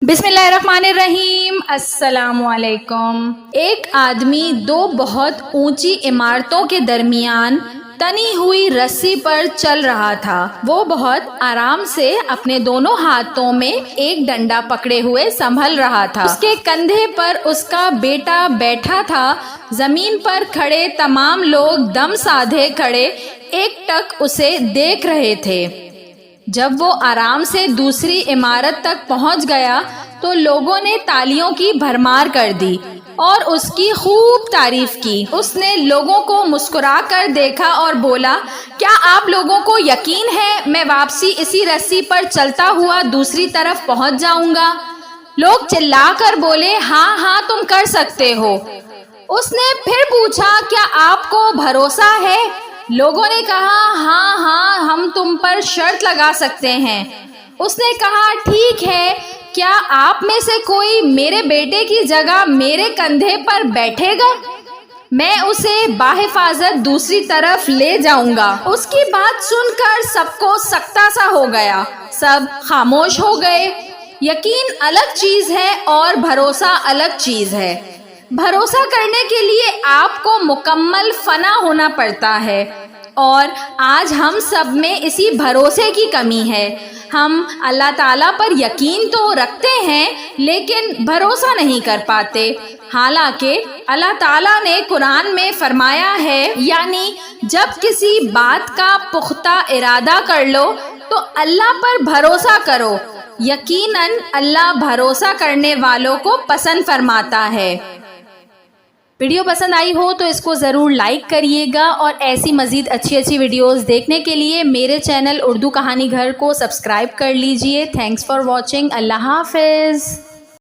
बिस्मिल्लाहिर्रहमानिर्रहीम। अस्सलाम वालेकुम। एक आदमी दो बहुत ऊंची इमारतों के दरमियान तनी हुई रस्सी पर चल रहा था। वो बहुत आराम से अपने दोनों हाथों में एक डंडा पकड़े हुए संभल रहा था। उसके कंधे पर उसका बेटा बैठा था। जमीन पर खड़े तमाम लोग दम साधे खड़े एकटक उसे देख रहे थे। जब वो आराम से दूसरी इमारत तक पहुंच गया तो लोगों ने तालियों की भरमार कर दी और उसकी खूब तारीफ की। उसने लोगों को मुस्कुरा कर देखा और बोला, क्या आप लोगों को यकीन है मैं वापसी इसी रस्सी पर चलता हुआ दूसरी तरफ पहुंच जाऊंगा? लोग चिल्लाकर बोले, हाँ हाँ तुम कर सकते हो। उसने फिर पूछा, क्या आपको भरोसा है? लोगों ने कहा, हाँ हाँ हम तुम पर शर्त लगा सकते हैं। उसने कहा, ठीक है, क्या आप में से कोई मेरे बेटे की जगह मेरे कंधे पर बैठेगा? मैं उसे बाहिफाजत दूसरी तरफ ले जाऊंगा। उसकी बात सुनकर सबको सकता सा हो गया। सब खामोश हो गए। यकीन अलग चीज है और भरोसा अलग चीज है। भरोसा करने के लिए आपको मुकम्मल फना होना पड़ता है और आज हम सब में इसी भरोसे की कमी है। हम अल्लाह ताला पर यकीन तो रखते हैं लेकिन भरोसा नहीं कर पाते। हालांकि अल्लाह ताला ने कुरान में फरमाया है, यानी जब किसी बात का पुख्ता इरादा कर लो तो अल्लाह पर भरोसा करो। यकीनन अल्लाह भरोसा करने वालों को पसंद फरमाता है। वीडियो पसंद आई हो तो इसको ज़रूर लाइक करिएगा और ऐसी मज़ीद अच्छी वीडियोस देखने के लिए मेरे चैनल उर्दू कहानी घर को सब्सक्राइब कर लीजिए। Thanks for watching. अल्लाह हाफ़िज़।